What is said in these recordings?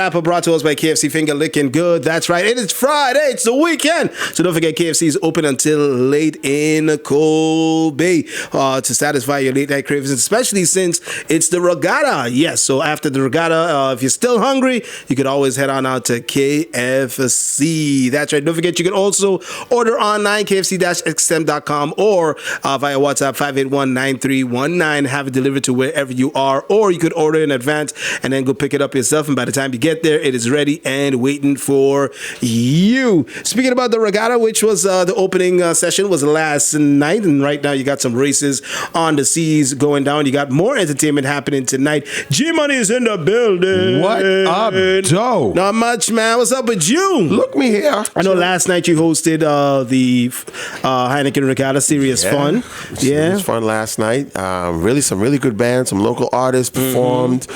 wrap-up brought to us by KFC Finger Licking Good. That's right. It is Friday. It's the weekend. So don't forget KFC is open until late in Cold Bay to satisfy your late night cravings, especially since it's the regatta. Yes, so after the regatta, if you're still hungry, you could always head on out to KFC. That's right. Don't forget you can also order online, kfc-xm.com, or via WhatsApp 581-9319. Have it delivered to wherever you are, or you could order in advance and then go pick it up yourself, and by the time you get there, it is ready and waiting for you. Speaking about the regatta, which was the opening session was last night, and right now you got some races on the seas going down. You got more entertainment happening tonight. G Money is in the building. What up, Joe? Not much, man. What's up with you? Look me here. I know last night you hosted the Heineken Regatta. Serious fun. It was fun last night. Really, some really good bands, some local artists performed.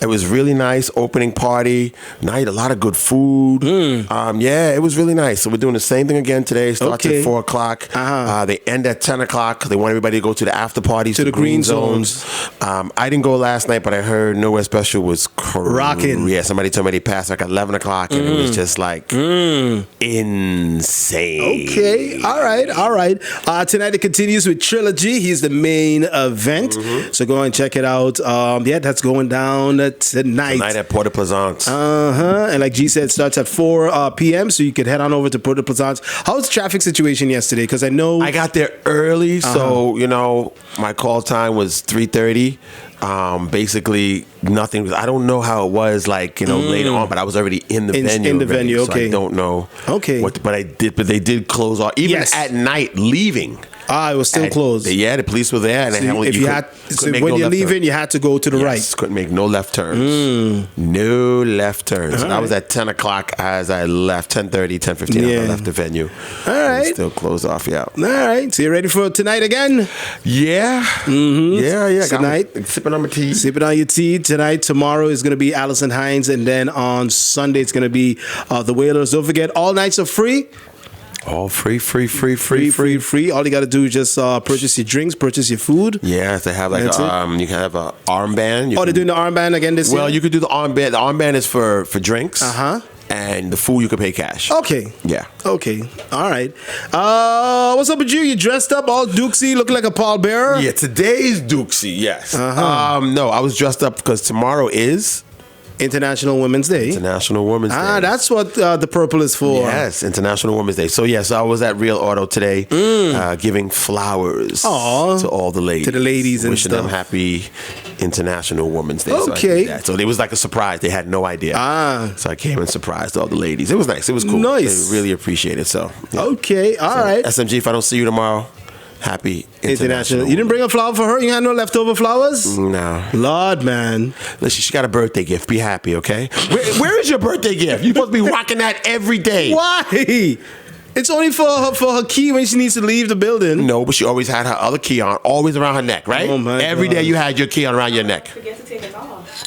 It was really nice. Opening party night. A lot of good food. It was really nice. So we're doing the same thing again today. Starts at 4 o'clock. They end at 10 o'clock. They want everybody to go to the after parties, to the green zones. I didn't go last night, but I heard Nowhere Special was rocking. Yeah, somebody told me they passed like at 11 o'clock, and it was just like insane. Okay, all right. Tonight it continues with Trilogy. He's the main event, so go and check it out. That's going down tonight. Tonight at Port de Plaisance. And like G said, it starts at 4 p.m., so you could head on over to Port de Plaisance. How was the traffic situation yesterday? Because I know I got there early, so my call time was 3:30. Basically nothing. I don't know how it was later on, but I was already in the venue. In the venue, so I don't know. Okay. But they did close off even at night leaving. It was still closed. The police were there, and when you're leaving, you had to go to the right. Couldn't make no left turns. No left turns. And I was at 10 o'clock as I left. 10:30, 10:15. I left the venue. All right. Still closed off. Yeah. All right. So you ready for tonight again? Yeah. Yeah. Tonight, sipping on my tea. Sipping on your tea tonight. Tomorrow is going to be Allison Hines, and then on Sunday it's going to be the Wailers. Don't forget, all nights are free. All free. All you got to do is just purchase your drinks, purchase your food. Yeah, they have you can have an armband. They're doing the armband again this year? Well, you could do the armband. The armband is for drinks. And the food you can pay cash. Okay. Yeah. Okay. All right. What's up with you? You dressed up all dukesy, looking like a pallbearer? Yeah, today's dukesy, yes. No, I was dressed up because tomorrow is International Women's Day. International Women's Day. That's what the purple is for. Yes, International Women's Day. So, I was at Real Auto today giving flowers to all the ladies. To the ladies and wishing stuff. them happy International Women's Day. Okay. So it was like a surprise. They had no idea. So I came and surprised all the ladies. It was nice. It was cool. Nice. They really appreciate it. So, okay. All right. SMG, if I don't see you tomorrow, happy International. You didn't bring a flower for her? You had no leftover flowers? No. Lord, man. Listen, she got a birthday gift. Be happy, okay? Where is your birthday gift? You're supposed to be rocking that every day. Why? It's only for her key when she needs to leave the building. No, but she always had her other key on, always around her neck, right? Oh, my Every day you had your key on around your neck. Forget to take it off.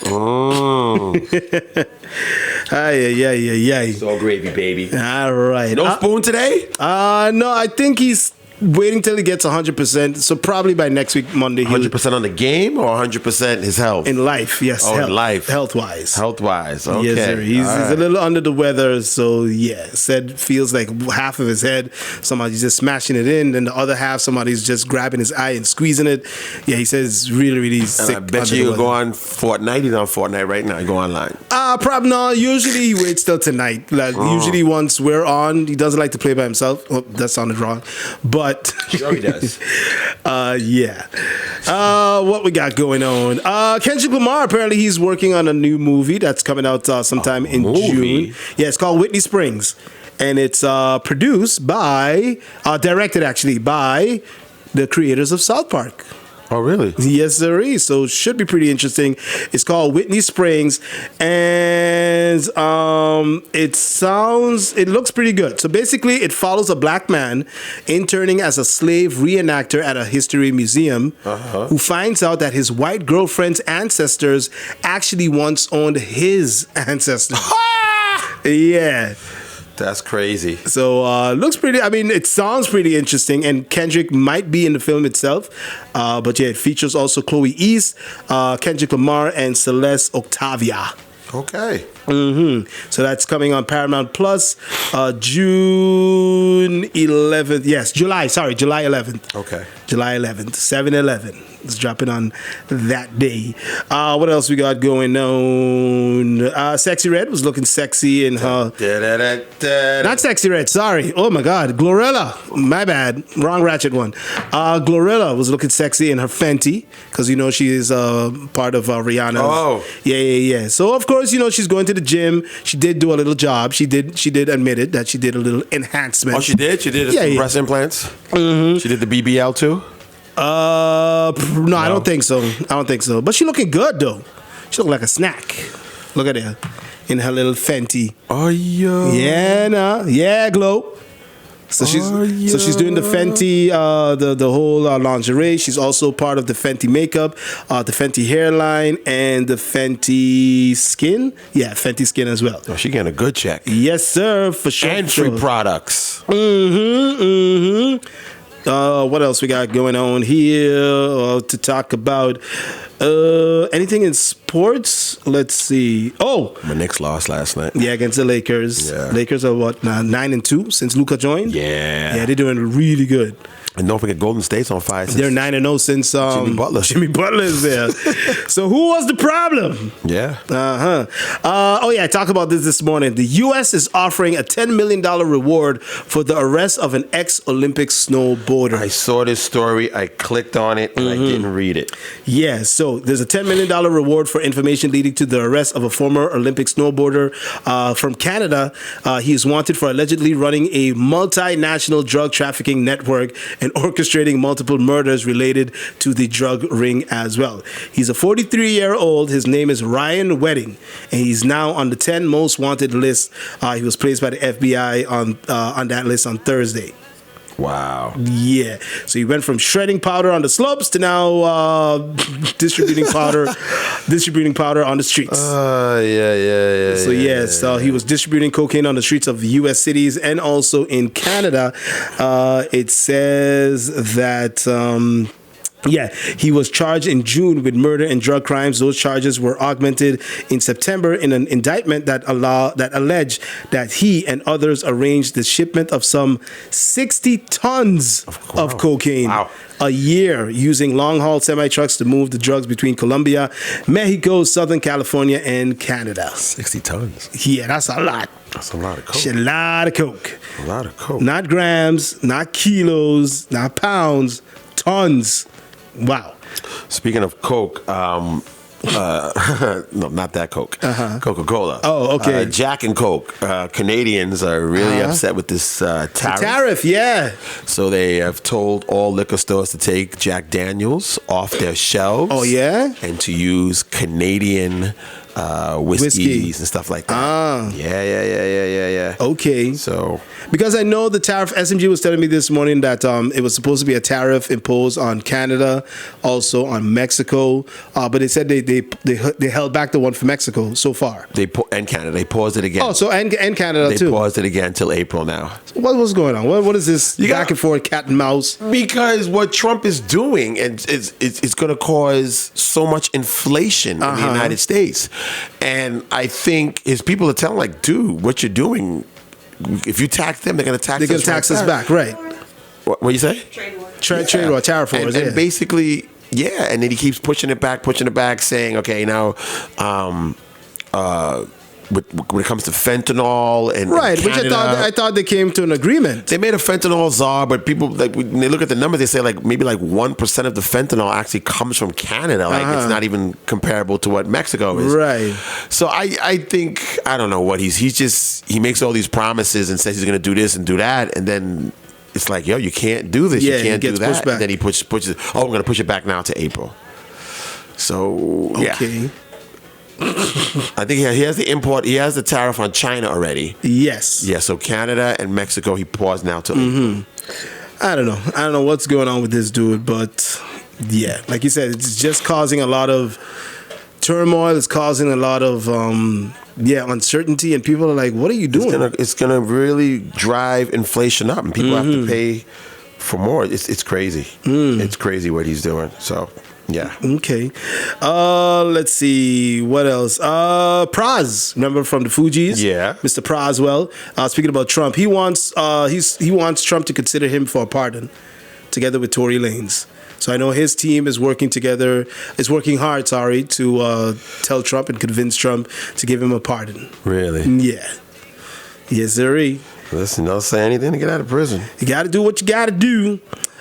Ay. It's all gravy, baby. All right. No spoon today? No, I think he's waiting till he gets 100%. So probably by next week, Monday. 100% on the game or 100% his health? In life, yes. Oh, in life. Health-wise. Health-wise, okay. Yes, sir. He's a little under the weather, so said feels like half of his head, somebody's just smashing it in, and the other half, somebody's just grabbing his eye and squeezing it. Yeah, he says really, really sick. And I bet you'll go on Fortnite. He's on Fortnite right now. You go online. Probably not. Usually he waits till tonight. Usually once we're on, he doesn't like to play by himself. Oh, that sounded wrong. But sure he does. What we got going on? Kendrick Lamar, apparently he's working on a new movie that's coming out sometime in June. Yeah, it's called Whitney Springs. And it's directed by the creators of South Park. Oh, really? Yes, there is. So it should be pretty interesting. It's called Whitney Springs, and it looks pretty good. So basically, it follows a black man interning as a slave reenactor at a history museum who finds out that his white girlfriend's ancestors actually once owned his ancestors. Yeah. That's crazy. So looks pretty. It sounds pretty interesting, and Kendrick might be in the film itself. But it features also Chloe East, Kendrick Lamar, and Celeste Octavia. Okay. So that's coming on Paramount Plus, June 11th. Yes, July 11th. Okay. July 11th, 7/11. It's dropping on that day. What else we got going on? Sexy Red was looking sexy in her... Not Sexy Red, sorry. Oh my God. Glorilla. My bad. Wrong ratchet one. Glorilla was looking sexy in her Fenty because, you know, she is part of Rihanna's. Oh. Yeah. So, of course, you know, she's going to the gym. She did do a little job. She did admit it that she did a little enhancement. Oh, she did? She did some breast implants? She did the BBL too? No, I don't think so. But she looking good though. She look like a snack. Look at her in her little Fenty. Oh yeah. Yeah, glow. So she's doing the Fenty, the whole lingerie. She's also part of the Fenty makeup, the Fenty hairline, and the Fenty skin. Yeah, Fenty skin as well. Oh, she getting a good check. Yes, sir, for sure. And free products. What else we got going on here to talk about? Anything in sports? Let's see. Oh, my Knicks lost last night. Yeah, against the Lakers. Yeah. Lakers are what, 9-2 since Luka joined? Yeah, they're doing really good. And don't forget, Golden State's on fire. They're 9-0 since Jimmy Butler. Jimmy Butler is there. So who was the problem? Yeah. Talk about this morning. The U.S. is offering a $10 million reward for the arrest of an ex-Olympic snowboarder. I saw this story. I clicked on it, and I didn't read it. Yeah, so there's a $10 million reward for information leading to the arrest of a former Olympic snowboarder from Canada. He is wanted for allegedly running a multinational drug trafficking network and orchestrating multiple murders related to the drug ring as well. He's a 43-year-old. His name is Ryan Wedding, and he's now on the 10 most wanted list. He was placed by the FBI on that list on Thursday. Wow. Yeah. So he went from shredding powder on the slopes to now distributing powder on the streets. So he was distributing cocaine on the streets of U.S. cities and also in Canada. It says that he was charged in June with murder and drug crimes. Those charges were augmented in September in an indictment that alleged that he and others arranged the shipment of some 60 tons of cocaine a year using long-haul semi-trucks to move the drugs between Colombia, Mexico, Southern California, and Canada. 60 tons. Yeah, that's a lot. That's a lot of coke. It's a lot of coke. A lot of coke. Not grams, not kilos, not pounds, tons. Wow. Speaking of Coke, no, not that Coke. Coca-Cola. Oh, okay. Jack and Coke. Canadians are really upset with this tariff. The tariff, yeah. So they have told all liquor stores to take Jack Daniels off their shelves. Oh, yeah? And to use Canadian whiskeys and stuff like that. Yeah. Okay. So because I know the tariff, SMG was telling me this morning that it was supposed to be a tariff imposed on Canada, also on Mexico, but they said they held back the one for Mexico so far. And Canada, they paused it again. Oh, so and Canada too. They paused it again till April now. What's going on? What is this back and forth cat and mouse? Because what Trump is doing, and it's going to cause so much inflation in the United States. And I think his people are telling, like, dude, what you're doing, if you tax them, they're going to tax us. They're going to tax us back, right? What you say? Trade war. Trade war, tariff wars, and basically, and then he keeps pushing it back, saying, okay, now, when it comes to fentanyl and Canada, which I thought they came to an agreement. They made a fentanyl czar, but people, like, when they look at the numbers, they say like maybe like 1% of the fentanyl actually comes from Canada. Like it's not even comparable to what Mexico is. Right. So I think, I don't know what he makes all these promises and says he's going to do this and do that, and then it's like, yo, you can't do this, you can't do that. And then he pushes. Oh, we're going to push it back now to April. So okay. I think he has the import. He has the tariff on China already. Yes. Yeah. So Canada and Mexico, he paused now till April. I don't know what's going on with this dude, but yeah, like you said, it's just causing a lot of turmoil. It's causing a lot of uncertainty, and people are like, "What are you doing?" It's gonna really drive inflation up, and people have to pay for more. It's crazy. It's crazy what he's doing. So. Yeah. Okay. Let's see. What else? Praz, remember from the Fugees? Yeah. Mr. Praswell. Speaking about Trump, he wants he wants Trump to consider him for a pardon, together with Tory Lanez. So I know his team is working hard, to tell Trump and convince Trump to give him a pardon. Really? Yeah. Yes, sirree. Listen, don't say anything to get out of prison. You got to do what you got to do.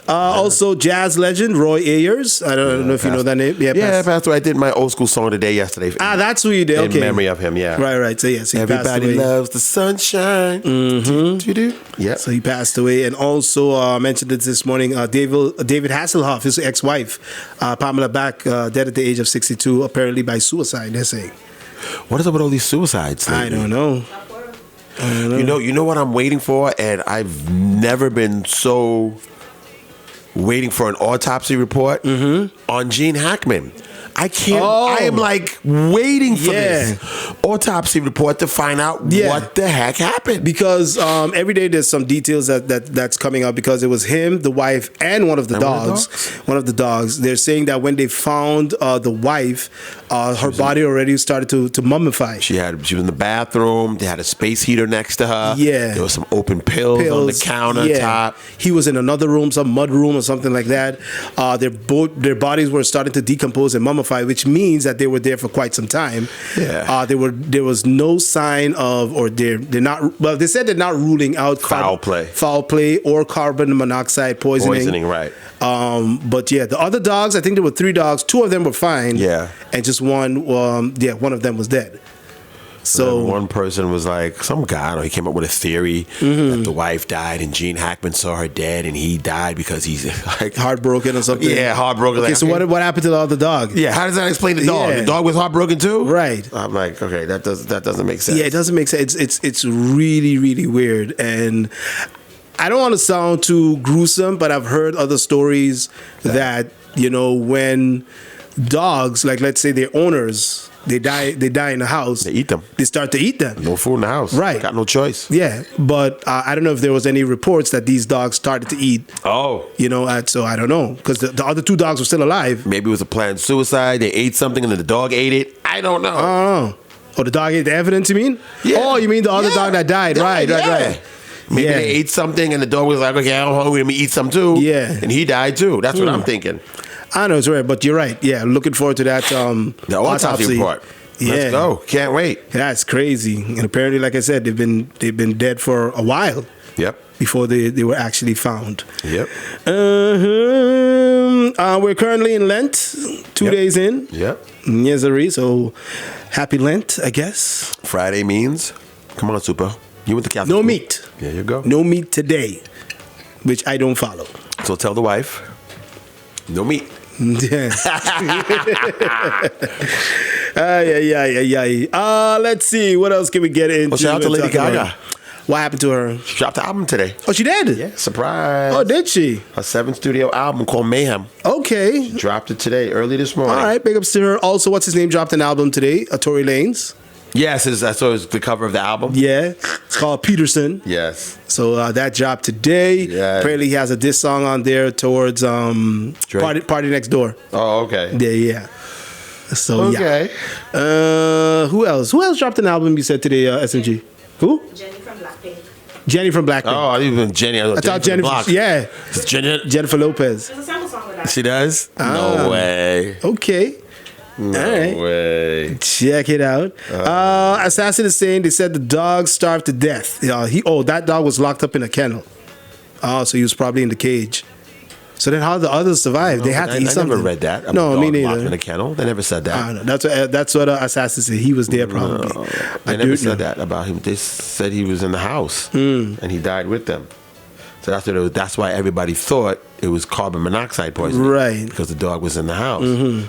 Also, jazz legend Roy Ayers. I don't know if you know that name. Yeah, Pastor. I did my old school song today yesterday. That's who you did. Okay. In memory of him, yeah. Right. So yes, he Everybody passed away. loves the sunshine. Mm-hmm. Yeah. So he passed away, and also mentioned it this morning. David Hasselhoff, his ex-wife, Pamela Back, dead at the age of 62, apparently by suicide. They're saying. What is up with all these suicides lately? I don't know. You know what I'm waiting for, and I've never been so waiting for an autopsy report on Gene Hackman. I can't. I am like waiting for this autopsy report to find out what the heck happened. Because every day there's some details that's coming up, because it was him, the wife, and one of the dogs. One of the dogs. They're saying that when they found the wife, her body already started to mummify. She was in the bathroom. They had a space heater next to her. Yeah. There was some open pills on the countertop. Yeah. He was in another room, some mud room or something like that. Their bodies were starting to decompose and mummify, which means that they were there for quite some time. Yeah. There was no sign of, or they're not. Well, they said they're not ruling out foul play or carbon monoxide poisoning. Right. But yeah, the other dogs, I think there were 3 dogs. 2 of them were fine. Yeah. And just one, one of them was dead. So one person was like, some guy, I don't know, he came up with a theory that the wife died and Gene Hackman saw her dead and he died because he's like heartbroken or something. Yeah, heartbroken. Okay, so what happened to the other dog? Yeah, how does that explain the dog? Yeah. The dog was heartbroken too? Right. I'm like, okay, that doesn't make sense. Yeah, it doesn't make sense. It's really, really weird. And I don't want to sound too gruesome, but I've heard other stories that, when dogs, like let's say their owners, they die in the house. They eat them. They start to eat them. No food in the house. Right. Got no choice. Yeah, but I don't know if there was any reports that these dogs started to eat. Oh. So I don't know, because the other 2 dogs were still alive. Maybe it was a planned suicide. They ate something and then the dog ate it. I don't know. Oh, the dog ate the evidence, you mean? Yeah. Oh, you mean the other dog that died. Right. Maybe they ate something and the dog was like, okay, I'm hungry, let me eat some too. Yeah. And he died too. That's what I'm thinking. I know, it's right, but you're right. Yeah, looking forward to that the autopsy report. Yeah. Let's go. Can't wait. That's crazy. And apparently, like I said, they've been dead for a while. Yep. Before they were actually found. Yep. We're currently in Lent, 2 days in. Yep. Yes, so happy Lent, I guess. Friday means, come on, Suppa. You went to Catholic No school. meat. There you go. No meat today, which I don't follow. So tell the wife, no meat. Yeah. Let's see. What else can we get into? Well, shout out to Lady Gaga. What happened to her? She dropped the album today. Oh, she did? Yeah, surprise. Oh, did she? Her 7th studio album called Mayhem. Okay. She dropped it today, early this morning. All right, big ups to her. Also, what's his name dropped an album today? Tory Lanez. Yes, I saw the cover of the album. Yeah, it's called Peterson. Yes. So that dropped today. Yeah. Apparently, he has a diss song on there towards Party Next Door. Oh, okay. Yeah. So okay. Yeah. Who else? Who else dropped an album? You said today, SMG. Who? Jenny from Blackpink. Oh, I even Jenny. I thought Jennifer. Yeah. It's Jennifer Lopez. There's a sample song with that. She does? No way. Okay. No All right. way. Check it out. Assassin is saying they said the dog starved to death. That dog was locked up in a kennel. Oh, so he was probably in the cage. So then how did the others survive? They had to eat something. I never read that. No, me neither. Locked in a kennel. They never said that. I don't know. That's what Assassin said. He was there probably. No, they never said that about him. They said he was in the house and he died with them. So that's why everybody thought it was carbon monoxide poisoning. Right. Because the dog was in the house.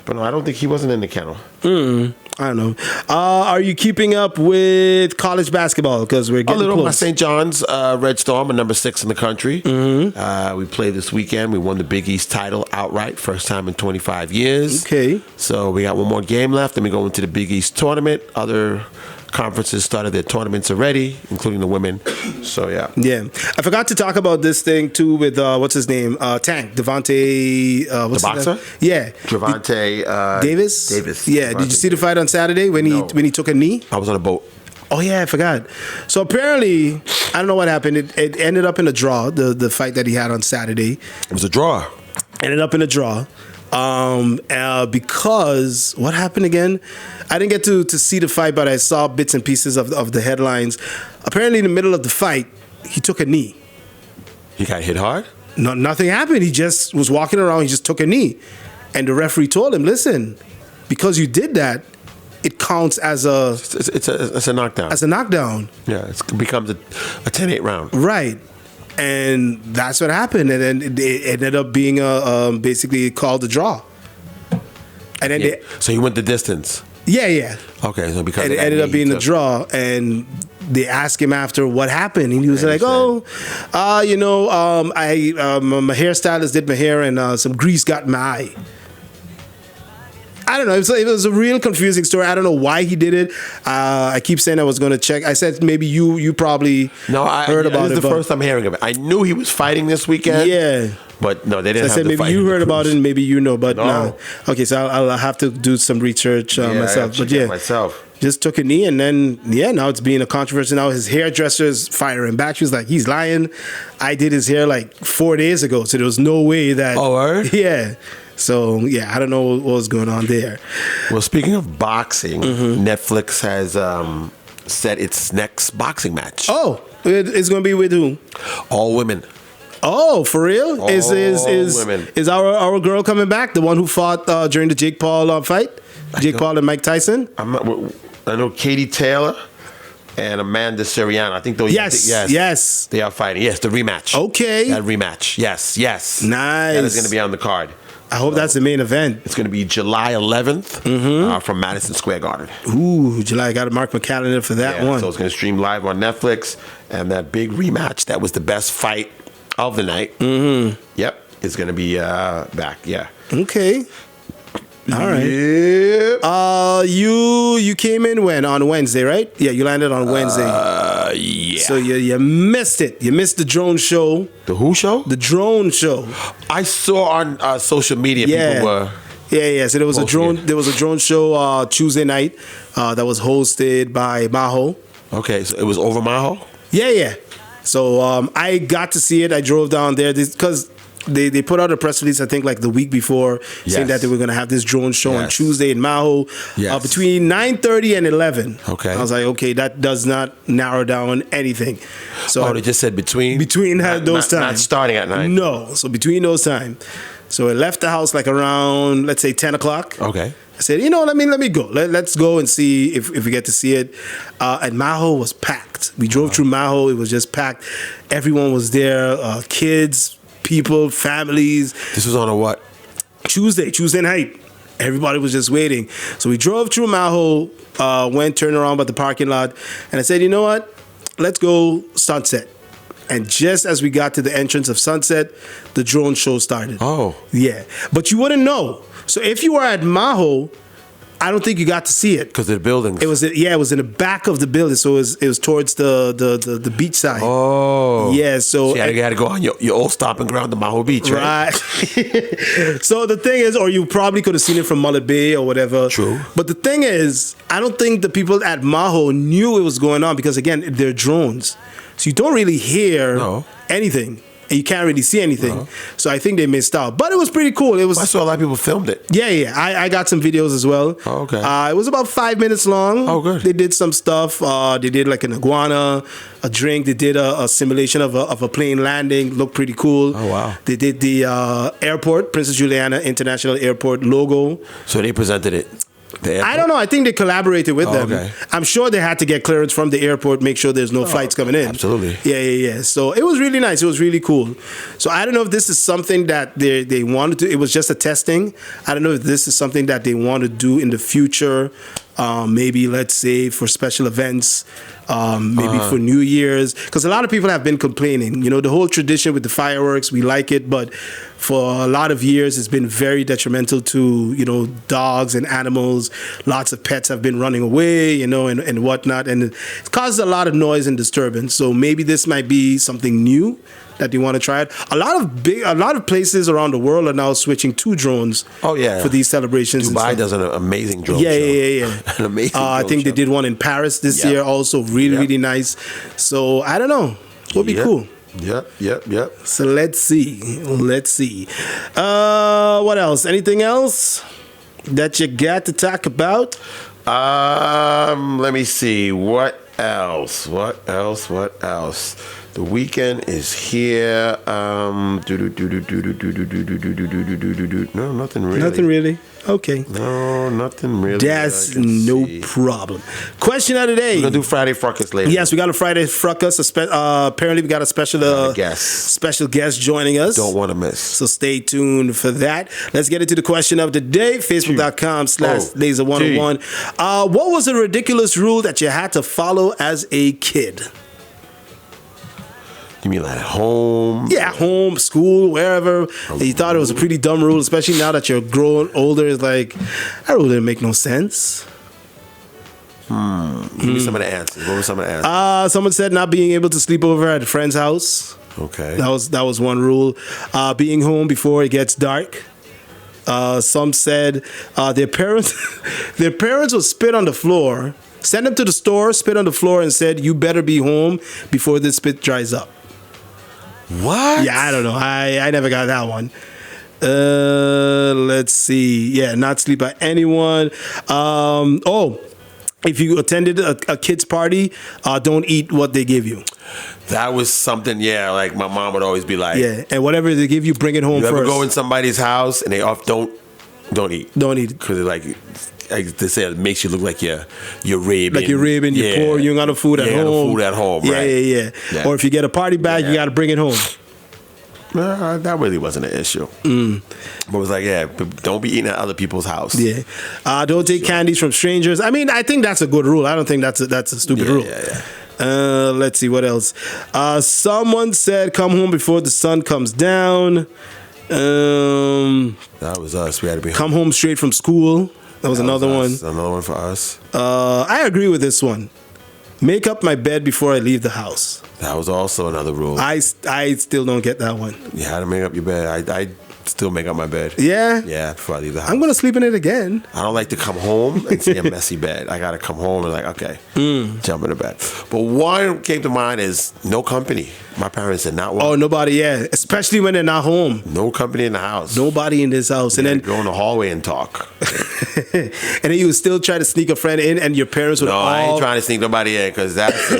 But no, I don't think he wasn't in the kennel. I don't know. Are you keeping up with college basketball? Because we're getting close. My St. John's Red Storm are number 6 in the country. We played this weekend. We won the Big East title outright. First time in 25 years. Okay. So we got one more game left. Then we go into the Big East tournament. Other conferences started their tournaments already, including the women. So yeah. Yeah, I forgot to talk about this thing too with what's his name, Tank Devontae. What's The boxer? Yeah, Javante Davis. Davis. Yeah, did you see the fight on Saturday when he took a knee? I was on a boat. Oh yeah, I forgot. So apparently, I don't know what happened. It ended up in a draw. The fight that he had on Saturday It was a draw. ended up in a draw. Because what happened again? I didn't get to see the fight, but I saw bits and pieces of the headlines. Apparently, in the middle of the fight, he took a knee. He got hit hard? No, nothing happened. He just was walking around. He just took a knee, and the referee told him, "Listen, because you did that, it counts as a It's a knockdown. as a knockdown." Yeah, it becomes a 10-8 round. Right. And that's what happened, and then it ended up being basically called a draw. And then So he went the distance. yeah. Okay, so because And of it that ended up knee, being he a took- draw, and they asked him after what happened, and he was And like, he "Oh, my hairstylist did my hair, and some grease got in my eye." I don't know. It was a real confusing story. I don't know why he did it. I keep saying I was going to check. I said maybe you probably heard about this it. is the first time hearing of it. I knew he was fighting this weekend. Yeah. But no, they didn't I have said the maybe fight you in the heard about it cruise. and maybe you know, but No. no. Okay, so I'll have to do some research Yeah, I myself. gotta But check yeah, it myself. just took a knee, and then now it's being a controversy. Now his hairdresser's firing back. She was like, "He's lying. I did his hair like 4 days ago, so there was no way that." Oh, word? Yeah. So I don't know what was going on there. Well, speaking of boxing, Mm-hmm. Netflix has set its next boxing match. Oh, it's going to be with who? All women. Oh, for real? Is women. our girl coming back? The one who fought during the Jake Paul fight? Jake Paul and Mike Tyson? I know Katie Taylor and Amanda Siriano. I think those. Yes. They are fighting. Yes, the rematch. Okay. That rematch. Yes. Nice. That is going to be on the card. I hope that's the main event. It's going to be July 11th from Madison Square Garden. Ooh, July. I got to mark my calendar for that one. So it's going to stream live on Netflix. And that big rematch, that was the best fight of the night. Yep. It's going to be back. Yeah. Okay. All right. Yep. You came in when? On Wednesday, right? Yeah, you landed on Wednesday. Yeah. So you missed it. You missed the drone show. The who show? The drone show. I saw on social media people were. Yeah. So there was a posting drone. it. There was a drone show Tuesday night that was hosted by Maho. Okay, so it was over Maho? Yeah. So I got to see it. I drove down there because they put out a press release, I think, like the week before, saying that they were going to have this drone show on Tuesday in Maho between 9:30 and 11. Okay. I was like, okay, that does not narrow down anything. So They just said between those times. Not starting at 9. No, so between those times. So I left the house like around, let's say, 10 o'clock. Okay. I said, let me go. Let's go and see if we get to see it. And Maho was packed. We drove through Maho. It was just packed. Everyone was there. Kids, people, families. This was on a what? Tuesday night. Everybody was just waiting. So we drove through Maho, turned around by the parking lot. And I said, you know what? Let's go Sunset. And just as we got to the entrance of Sunset, the drone show started. Oh. Yeah. But you wouldn't know. So if you were at Maho, I don't think you got to see it. Because of the buildings. It was in the back of the building, so it was towards the beach side. Oh. Yeah, so you had to go on your old stomping ground, the Maho Beach, right? Right. So the thing is, or you probably could have seen it from Mullet Bay or whatever. True. But the thing is, I don't think the people at Maho knew it was going on because, again, they're drones. So you don't really hear anything. And you can't really see anything. So I think they missed out. But it was pretty cool. It was. I saw a lot of people filmed it. Yeah. I got some videos as well. Oh, okay. It was about 5 minutes long. Oh, good. They did some stuff. They did like an iguana, a drink. They did a simulation of a plane landing. Looked pretty cool. Oh, wow. They did the airport, Princess Juliana International Airport logo. So they presented it. I don't know. I think they collaborated with them. Okay. I'm sure they had to get clearance from the airport, make sure there's no flights coming in. Absolutely. Yeah. So it was really nice. It was really cool. So I don't know if this is something that they wanted to. It was just a testing. I don't know if this is something that they want to do in the future. maybe let's say for special events, maybe for New Year's, because a lot of people have been complaining. The whole tradition with the fireworks, we like it, but for a lot of years it's been very detrimental to dogs and animals. Lots of pets have been running away, and whatnot, and it causes a lot of noise and disturbance. So maybe this might be something new that they want to try it. A lot of places around the world are now switching to drones. Oh yeah, for these celebrations. Dubai does an amazing drone show. Yeah. An amazing. I think they did one in Paris this year, also really nice. So I don't know, it'll be cool. Yep. So let's see. What else? Anything else that you got to talk about? Let me see. What else? The weekend is here. No, nothing really. Nothing really. Okay. No, nothing really. That's no problem. Question of the day. We're gonna do Friday Fruckus later. Yes, we got a Friday Fruckus. Apparently, we got a special guest joining us. Don't want to miss. So stay tuned for that. Let's get into the question of the day. Facebook.com/Laser101. What was a ridiculous rule that you had to follow as a kid? You mean like home? Yeah, home, school, wherever. And you thought it was a pretty dumb rule, especially now that you're growing older. It's like, that rule didn't make no sense. Give me some of the answers. What were some of the answers? Someone said not being able to sleep over at a friend's house. Okay. That was one rule. Being home before it gets dark. Some said their parents would spit on the floor, send them to the store, spit on the floor, and said, "You better be home before this spit dries up." What? Yeah, I don't know. I never got that one. Let's see. Yeah, not sleep by anyone. If you attended a kid's party, don't eat what they give you. That was something, like my mom would always be like, yeah, and whatever they give you, bring it home you first. ever go in somebody's house and they don't eat. Don't eat. Because like they say, it makes you look like you're Arabian. Like you're Arabian, you're poor, you ain't got no food at home. No food at home, right? Yeah. Or if you get a party bag, you got to bring it home. That really wasn't an issue. But it was like, don't be eating at other people's house. Yeah. Don't take candies from strangers. I mean, I think that's a good rule. I don't think that's a stupid rule. Yeah. Let's see, what else? Someone said, come home before the sun comes down. That was us. We had to be come home straight from school. That was another one. Another one for us. I agree with this one. Make up my bed before I leave the house. That was also another rule. I still don't get that one. You had to make up your bed. I still make up my bed. Yeah? Yeah, before I leave the house. I'm going to sleep in it again. I don't like to come home and see a messy bed. I got to come home and jump in the bed. But one came to mind is no company. My parents did not want. Oh, nobody, especially when they're not home. No company in the house. Nobody in this house. And then go in the hallway and talk. And then you would still try to sneak a friend in, and your parents would I ain't trying to sneak nobody in because that's...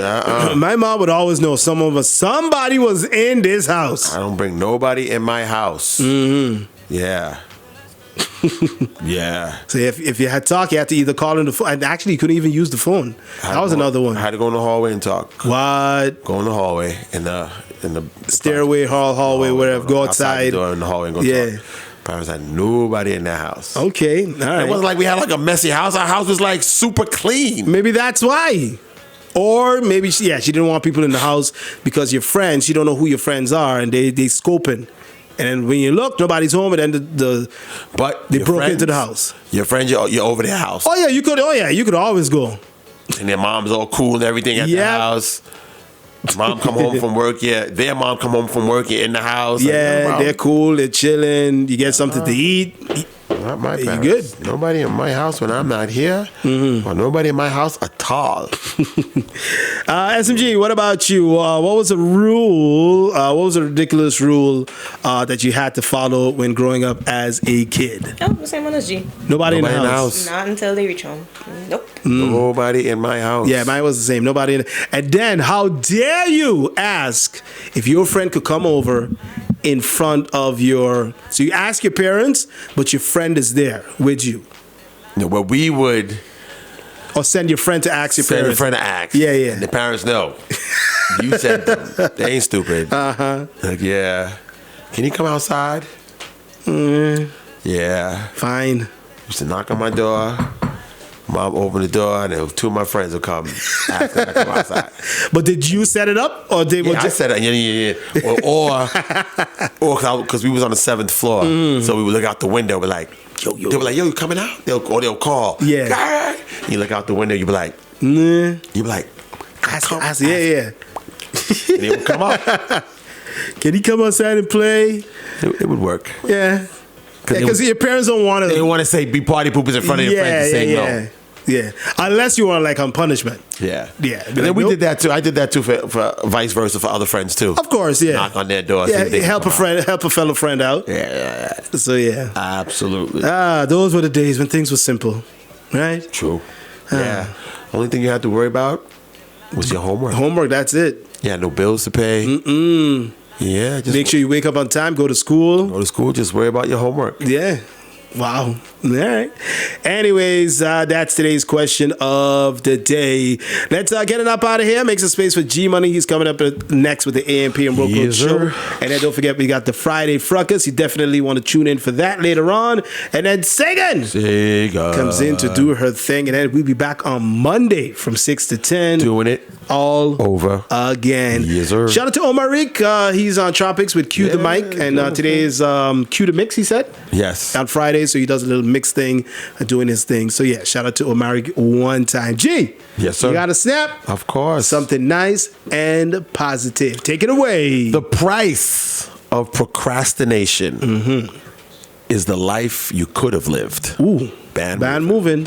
My mom would always know somebody was in this house. I don't bring nobody in my house. Mm-hmm. Yeah. Yeah. So if you had talk, you had to either call on the phone. And actually, you couldn't even use the phone. That was another one. I had to go in the hallway and talk. What? Go in the hallway in the stairway, hallway, whatever. Go outside. The door in the hallway and go talk. Parents had nobody in their house. Okay, all right. It wasn't like we had like a messy house. Our house was like super clean. Maybe that's why. Or maybe she didn't want people in the house because your friends, you don't know who your friends are, and they scoping. And when you look, nobody's home, and then they broke into the house. Your friends, you're over their house. Oh yeah, you could always go. And their mom's all cool and everything at the house. Mom come home from work, their mom come home from work, you're in the house. Yeah, they're cool, they're chilling. You get something to eat. Not my parents. You good? Nobody in my house when I'm not here, or nobody in my house at all. SMG, what about you? What was a rule? What was a ridiculous rule that you had to follow when growing up as a kid? Oh, the same one as G. Nobody in the house. Not until they reach home. Nope. Nobody in my house. Yeah, mine was the same. Nobody in. And then, how dare you ask if your friend could come over in front of your... So you ask your parents, but your friend is there with you. No, but we would... Or send your friend to ask your parents. Send your friend to ask. Yeah. And the parents know. You said them. They ain't stupid. Uh-huh. Like, yeah. Can you come outside? Yeah. Fine. Used to knock on my door. Mom opened the door, and two of my friends would come after I come outside. But did you set it up, or did I said it, yeah. Or because we was on the 7th floor, so we would look out the window, we're like, yo. They were like, yo, you coming out? They'll call. Yeah. You look out the window, you be like, Nah. you be like, Yeah. and they would come out. Can he come outside and play? It would work. Yeah. Because your parents don't want to. They want to say be party poopers in front of your friends and say no. Yeah, unless you want like on punishment. Yeah. And then we did that too. I did that too for vice versa for other friends too. Of course, yeah. Knock on their door. Yeah, help a fellow friend out. Yeah. So yeah. Absolutely. Those were the days when things were simple, right? True. Yeah. Only thing you had to worry about was your homework. Homework, that's it. Yeah, no bills to pay. Yeah, just make sure you wake up on time, go to school. Go to school, just worry about your homework. Yeah. Wow. All right. Anyways, that's today's question of the day. Let's get it up out of here. Make some space for G Money. He's coming up next with the AMP and Broke Road Show. And then don't forget, we got the Friday Fruckus. You definitely want to tune in for that later on. And then Sagan comes in to do her thing. And then we'll be back on Monday from 6 to 10. Doing it all over again. Yes, sir. Shout out to Omaric. He's on Tropics with Q the Mic. And today is Q the Mix, he said? Yes. On Friday, so he does a little mix thing, doing his thing. So yeah, shout out to Omaric one time. G. Yes, sir. You got a snap? Of course. Something nice and positive. Take it away. The price of procrastination is the life you could have lived. Ooh. Band moving.